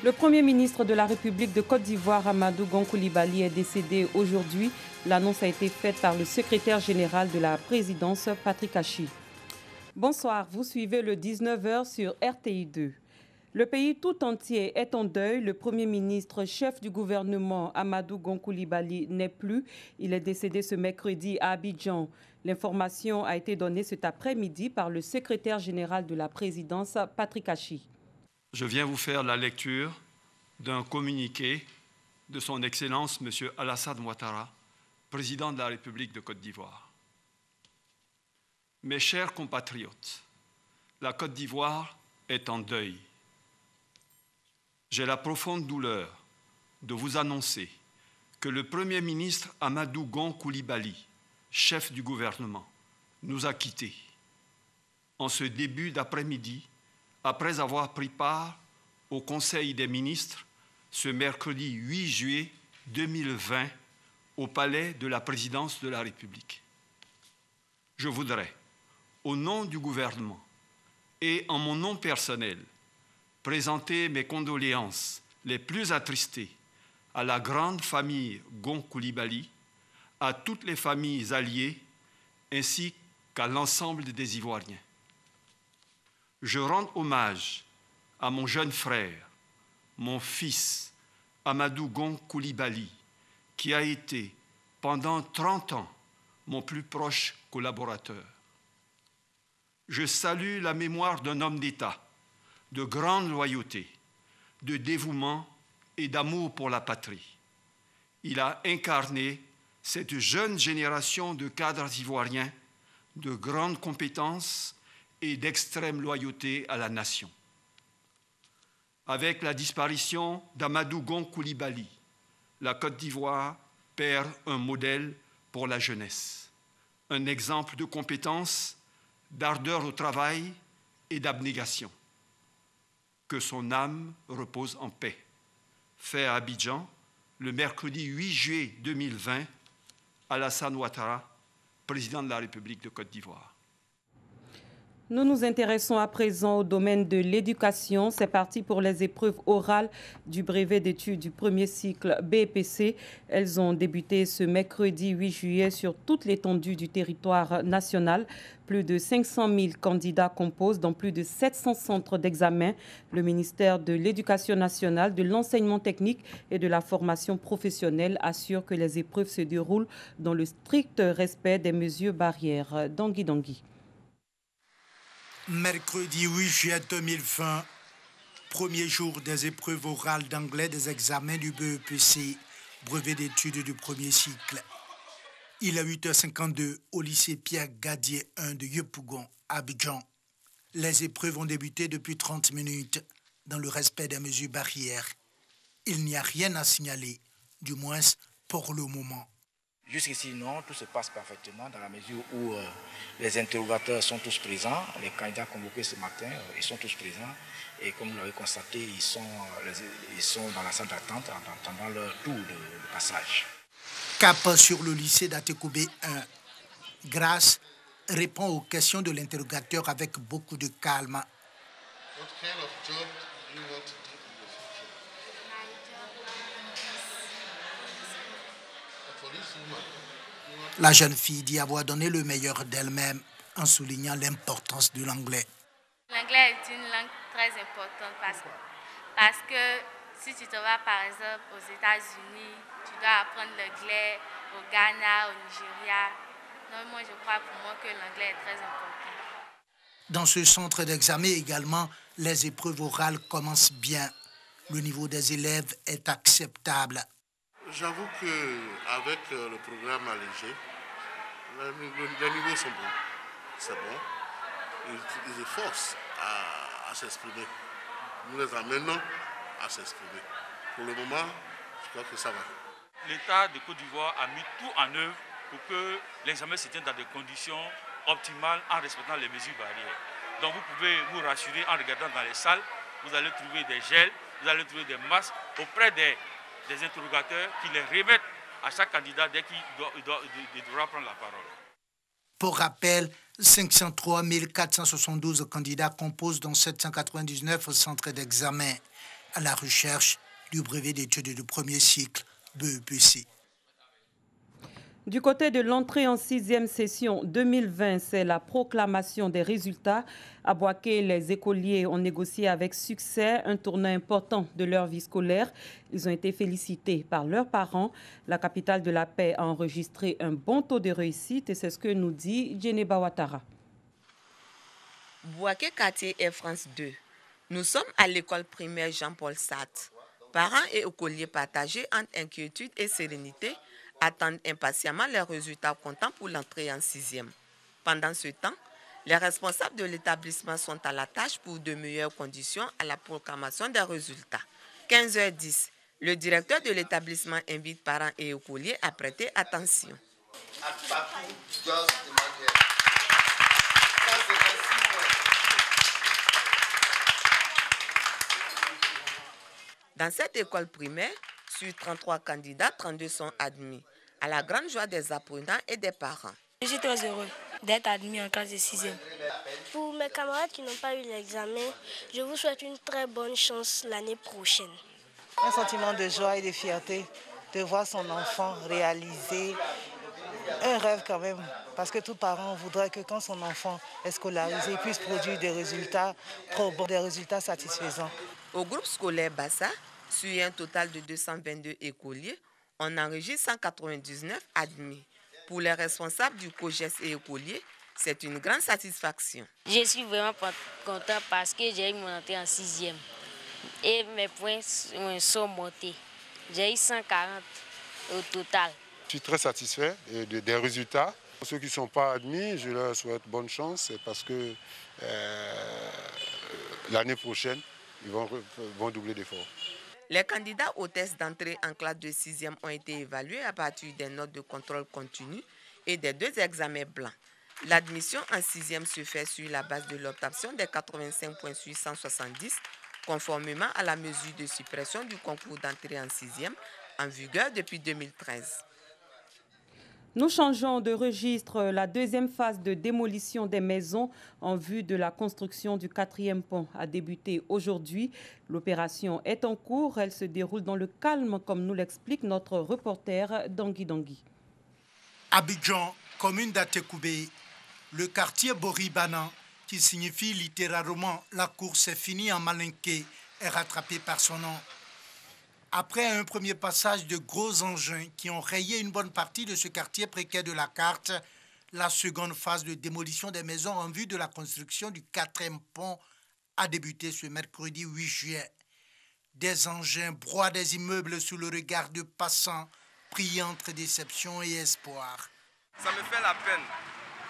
Le Premier ministre de la République de Côte d'Ivoire, Amadou Gon Coulibaly, est décédé aujourd'hui. L'annonce a été faite par le secrétaire général de la présidence, Patrick Achi. Bonsoir, vous suivez le 19h sur RTI 2. Le pays tout entier est en deuil. Le Premier ministre, chef du gouvernement, Amadou Gon Coulibaly, n'est plus. Il est décédé ce mercredi à Abidjan. L'information a été donnée cet après-midi par le secrétaire général de la présidence, Patrick Achi. Je viens vous faire la lecture d'un communiqué de son Excellence M. Alassane Ouattara, président de la République de Côte d'Ivoire. Mes chers compatriotes, la Côte d'Ivoire est en deuil. J'ai la profonde douleur de vous annoncer que le Premier ministre Amadou Gon Coulibaly, chef du gouvernement, nous a quittés. En ce début d'après-midi, après avoir pris part au Conseil des ministres ce mercredi 8 juillet 2020 au palais de la présidence de la République. Je voudrais, au nom du gouvernement et en mon nom personnel, présenter mes condoléances les plus attristées à la grande famille Gon Coulibaly, à toutes les familles alliées ainsi qu'à l'ensemble des Ivoiriens. Je rends hommage à mon jeune frère, mon fils, Amadou Gon Coulibaly, qui a été, pendant 30 ans, mon plus proche collaborateur. Je salue la mémoire d'un homme d'État, de grande loyauté, de dévouement et d'amour pour la patrie. Il a incarné cette jeune génération de cadres ivoiriens de grandes compétences et d'extrême loyauté à la nation. Avec la disparition d'Amadou Gon Coulibaly, la Côte d'Ivoire perd un modèle pour la jeunesse, un exemple de compétence, d'ardeur au travail et d'abnégation. Que son âme repose en paix. Fait à Abidjan, le mercredi 8 juillet 2020, Alassane Ouattara, président de la République de Côte d'Ivoire. Nous nous intéressons à présent au domaine de l'éducation. C'est parti pour les épreuves orales du brevet d'études du premier cycle BEPC. Elles ont débuté ce mercredi 8 juillet sur toute l'étendue du territoire national. Plus de 500 000 candidats composent dans plus de 700 centres d'examen. Le ministère de l'Éducation nationale, de l'enseignement technique et de la formation professionnelle assure que les épreuves se déroulent dans le strict respect des mesures barrières. Dangui. Mercredi 8 juillet 2020, premier jour des épreuves orales d'anglais des examens du BEPC, brevet d'études du premier cycle. Il est 8h52 au lycée Pierre Gadier 1 de Yopougon, Abidjan. Les épreuves ont débuté depuis 30 minutes dans le respect des mesures barrières. Il n'y a rien à signaler, du moins pour le moment. Jusqu'ici, non, tout se passe parfaitement dans la mesure où les interrogateurs sont tous présents, les candidats convoqués ce matin, ils sont tous présents. Et comme vous l'avez constaté, ils sont dans la salle d'attente en attendant leur tour de passage. Cap sur le lycée d'Atekoubé 1. Grâce répond aux questions de l'interrogateur avec beaucoup de calme. What kind of job do you want to do in the future? A policewoman. La jeune fille dit avoir donné le meilleur d'elle-même en soulignant l'importance de l'anglais. L'anglais est une langue très importante parce que si tu te vas par exemple aux États-Unis, tu dois apprendre l'anglais au Ghana, au Nigeria. Donc moi je crois pour moi que l'anglais est très important. Dans ce centre d'examen également, les épreuves orales commencent bien. Le niveau des élèves est acceptable. J'avoue qu'avec le programme allégé, les niveaux sont bons. C'est bon. Ils forcent à s'exprimer. Nous les amenons à s'exprimer. Pour le moment, je crois que ça va. L'État de Côte d'Ivoire a mis tout en œuvre pour que l'examen se tienne dans des conditions optimales en respectant les mesures barrières. Donc vous pouvez vous rassurer en regardant dans les salles, vous allez trouver des gels, vous allez trouver des masques auprès des interrogateurs qui les remettent à chaque candidat dès qu'il devra prendre la parole. Pour rappel, 503 472 candidats composent dans 799 centres d'examen. à la recherche du brevet d'études de premier cycle BEPC. Du côté de l'entrée en 6e session 2020, c'est la proclamation des résultats. À Boaké, les écoliers ont négocié avec succès un tournant important de leur vie scolaire. Ils ont été félicités par leurs parents. La capitale de la paix a enregistré un bon taux de réussite et c'est ce que nous dit Djeneba Ouattara. Boaké, quartier Air France 2. Nous sommes à l'école primaire Jean-Paul Sartre. Parents et écoliers partagés entre inquiétude et sérénité attendent impatiemment les résultats comptants pour l'entrée en 6e. Pendant ce temps, les responsables de l'établissement sont à la tâche pour de meilleures conditions à la proclamation des résultats. 15h10, le directeur de l'établissement invite parents et écoliers à prêter attention. Dans cette école primaire, sur 33 candidats, 32 sont admis, à la grande joie des apprenants et des parents. Je suis très heureux d'être admis en classe de 6e. Pour mes camarades qui n'ont pas eu l'examen, je vous souhaite une très bonne chance l'année prochaine. Un sentiment de joie et de fierté de voir son enfant réaliser un rêve quand même. Parce que tout parent voudrait que quand son enfant est scolarisé, il puisse produire des résultats probants, des résultats satisfaisants. Au groupe scolaire Bassa, sur un total de 222 écoliers, on enregistre 199 admis. Pour les responsables du COGES et écoliers, c'est une grande satisfaction. Je suis vraiment content parce que j'ai eu mon entrée en 6e et mes points sont montés. J'ai eu 140 au total. Je suis très satisfait des résultats. Pour ceux qui ne sont pas admis, je leur souhaite bonne chance parce que l'année prochaine, ils vont doubler d'efforts. Les candidats aux tests d'entrée en classe de 6e ont été évalués à partir des notes de contrôle continu et des 2 examens blancs. L'admission en 6e se fait sur la base de l'obtention des 85,870, conformément à la mesure de suppression du concours d'entrée en 6e, en vigueur depuis 2013. Nous changeons de registre. La deuxième phase de démolition des maisons en vue de la construction du 4e pont a débuté aujourd'hui. L'opération est en cours. Elle se déroule dans le calme, comme nous l'explique notre reporter Dangui Dangui. Abidjan, commune d'Atekoubé, le quartier Boribana, qui signifie littéralement « la course est finie » en malinké, est rattrapé par son nom. Après un premier passage de gros engins qui ont rayé une bonne partie de ce quartier précaire de la carte, la seconde phase de démolition des maisons en vue de la construction du 4e pont a débuté ce mercredi 8 juillet. Des engins broient des immeubles sous le regard de passants, pris entre déception et espoir. Ça me fait la peine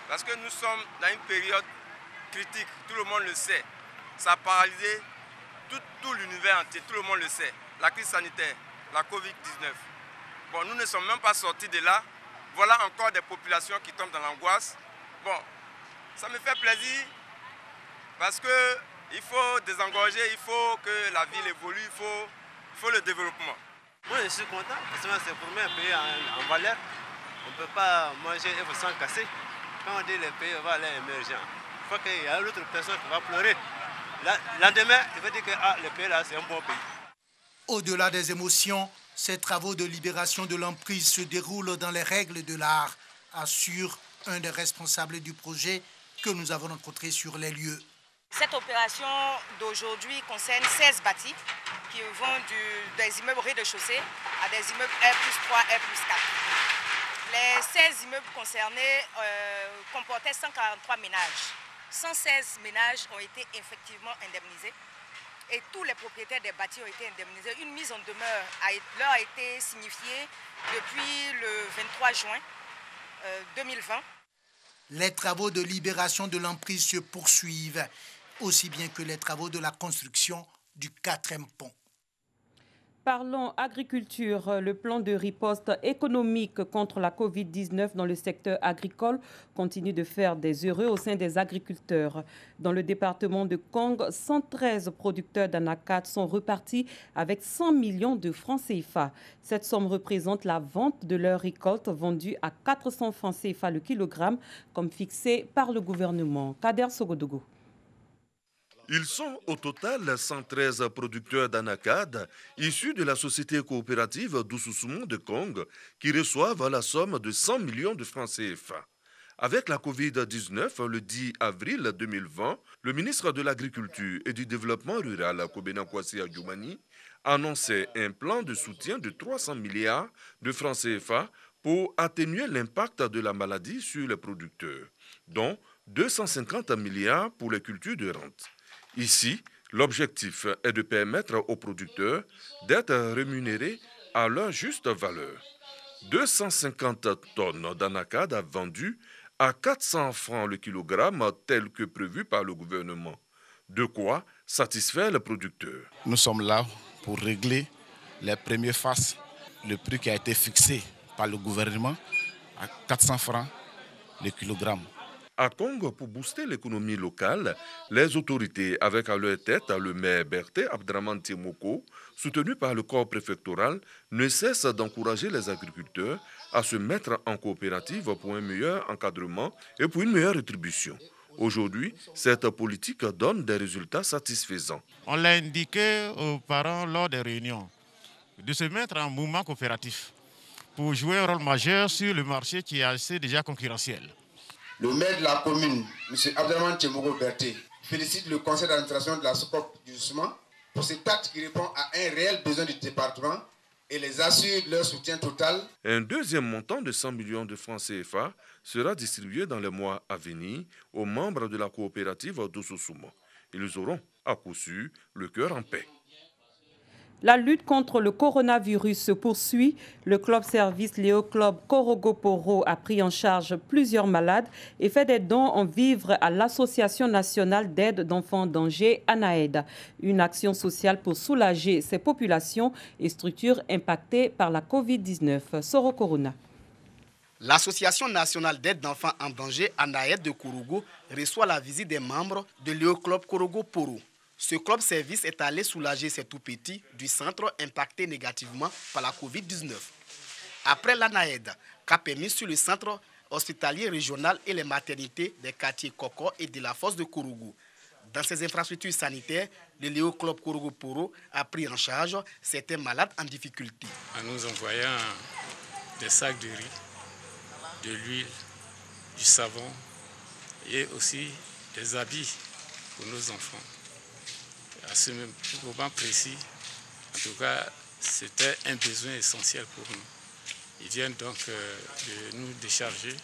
parce que nous sommes dans une période critique, tout le monde le sait. Ça a paralysé tout l'univers entier, tout le monde le sait. La crise sanitaire, la Covid-19. Bon, nous ne sommes même pas sortis de là. Voilà encore des populations qui tombent dans l'angoisse. Bon, ça me fait plaisir parce qu'il faut désengorger, il faut que la ville évolue, il faut le développement. Moi, je suis content parce que c'est pour moi un pays en valeur. On ne peut pas manger et sans casser. Quand on dit le pays va aller émerger, il faut qu'il y ait une autre personne qui va pleurer. Lendemain, il va dire que le pays là, c'est un bon pays. Au-delà des émotions, ces travaux de libération de l'emprise se déroulent dans les règles de l'art, assure un des responsables du projet que nous avons rencontré sur les lieux. Cette opération d'aujourd'hui concerne 16 bâtis qui vont des immeubles rez-de-chaussée à des immeubles R+3, R+4. Les 16 immeubles concernés comportaient 143 ménages. 116 ménages ont été effectivement indemnisés. Et tous les propriétaires des bâtis ont été indemnisés. Une mise en demeure leur a été signifiée depuis le 23 juin 2020. Les travaux de libération de l'emprise se poursuivent, aussi bien que les travaux de la construction du 4e pont. Parlons agriculture. Le plan de riposte économique contre la Covid-19 dans le secteur agricole continue de faire des heureux au sein des agriculteurs. Dans le département de Kong, 113 producteurs d'anacarde sont repartis avec 100 millions de francs CFA. Cette somme représente la vente de leur récolte vendue à 400 francs CFA le kilogramme, comme fixé par le gouvernement. Kader Sogodogo. Ils sont au total 113 producteurs d'anacarde issus de la société coopérative d'Oussoussoumou de Kong qui reçoivent la somme de 100 millions de francs CFA. Avec la Covid-19, le 10 avril 2020, le ministre de l'Agriculture et du Développement rural, Kobena Kwasi Adjoumani, annonçait un plan de soutien de 300 milliards de francs CFA pour atténuer l'impact de la maladie sur les producteurs, dont 250 milliards pour les cultures de rente. Ici, l'objectif est de permettre aux producteurs d'être rémunérés à leur juste valeur. 250 tonnes d'anacarde vendues à 400 francs le kilogramme tel que prévu par le gouvernement. De quoi satisfaire les producteurs. Nous sommes là pour régler les premières phases. Le prix qui a été fixé par le gouvernement à 400 francs le kilogramme. À Kong, pour booster l'économie locale, les autorités, avec à leur tête le maire Berté Abdraman Timoko, soutenu par le corps préfectoral, ne cessent d'encourager les agriculteurs à se mettre en coopérative pour un meilleur encadrement et pour une meilleure rétribution. Aujourd'hui, cette politique donne des résultats satisfaisants. On l'a indiqué aux parents lors des réunions de se mettre en mouvement coopératif pour jouer un rôle majeur sur le marché qui est assez déjà concurrentiel. Le maire de la commune, M. Abdelman Tchemoko Berté, félicite le conseil d'administration de la SOCOP du Oussouma pour cet acte qui répond à un réel besoin du département et les assure de leur soutien total. Un deuxième montant de 100 millions de francs CFA sera distribué dans les mois à venir aux membres de la coopérative d'Oussoussoumou. Ils auront, à coup sûr, le cœur en paix. La lutte contre le coronavirus se poursuit. Le club service Léo Club Korogo Poro a pris en charge plusieurs malades et fait des dons en vivres à l'Association nationale d'aide d'enfants en danger, ANAED. Une action sociale pour soulager ces populations et structures impactées par la Covid-19. Soro Corona. L'Association nationale d'aide d'enfants en danger, ANAED de Korogo, reçoit la visite des membres de Léo Club Korogo Poro. Ce club service est allé soulager ces tout-petits du centre impacté négativement par la Covid-19. Après l'ANAED, qu'a permis sur le centre hospitalier régional et les maternités des quartiers Koko et de la fosse de Korogo. Dans ces infrastructures sanitaires, le Léo Club Korogo Poro a pris en charge certains malades en difficulté. En nous envoyant des sacs de riz, de l'huile, du savon et aussi des habits pour nos enfants. À ce même moment précis, en tout cas, c'était un besoin essentiel pour nous. Ils viennent donc de nous décharger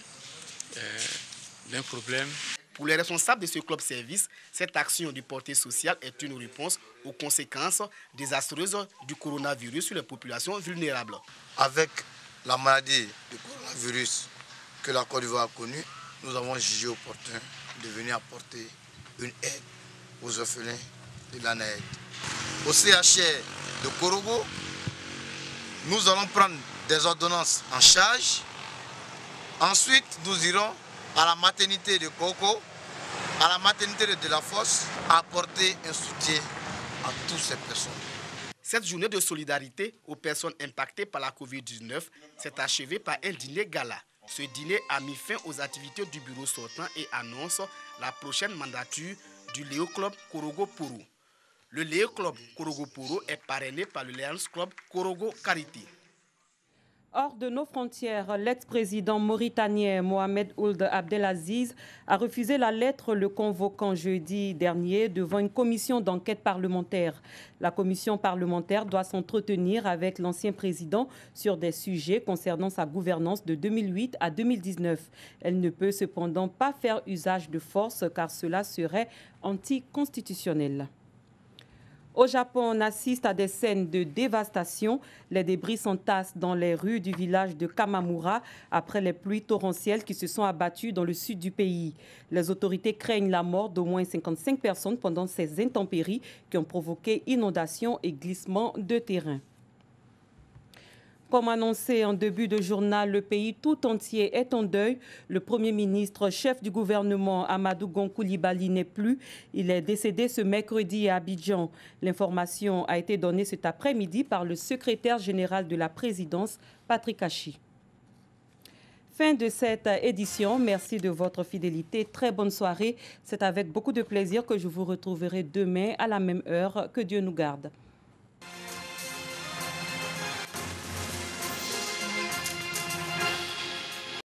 d'un problème. Pour les responsables de ce club service, cette action de portée sociale est une réponse aux conséquences désastreuses du coronavirus sur les populations vulnérables. Avec la maladie du coronavirus que la Côte d'Ivoire a connue, nous avons jugé opportun de venir apporter une aide aux orphelins de l'ANAED. Au CHR de Korogo, nous allons prendre des ordonnances en charge. Ensuite, nous irons à la maternité de Koko, à la maternité de la Fosse, apporter un soutien à toutes ces personnes. Cette journée de solidarité aux personnes impactées par la Covid-19 s'est achevée par un dîner gala. Ce dîner a mis fin aux activités du bureau sortant et annonce la prochaine mandature du Léo Club Korogo Poro. Le Léo Club Korogo Poro est parrainé par le Lions Club Korogo Karité. Hors de nos frontières, l'ex-président mauritanien Mohamed Ould Abdelaziz a refusé la lettre le convoquant jeudi dernier devant une commission d'enquête parlementaire. La commission parlementaire doit s'entretenir avec l'ancien président sur des sujets concernant sa gouvernance de 2008 à 2019. Elle ne peut cependant pas faire usage de force car cela serait anticonstitutionnel. Au Japon, on assiste à des scènes de dévastation. Les débris s'entassent dans les rues du village de Kamamura après les pluies torrentielles qui se sont abattues dans le sud du pays. Les autorités craignent la mort d'au moins 55 personnes pendant ces intempéries qui ont provoqué inondations et glissements de terrain. Comme annoncé en début de journal, le pays tout entier est en deuil. Le Premier ministre, chef du gouvernement, Amadou Gon Coulibaly, n'est plus. Il est décédé ce mercredi à Abidjan. L'information a été donnée cet après-midi par le secrétaire général de la présidence, Patrick Hachi. Fin de cette édition. Merci de votre fidélité. Très bonne soirée. C'est avec beaucoup de plaisir que je vous retrouverai demain à la même heure. Que Dieu nous garde.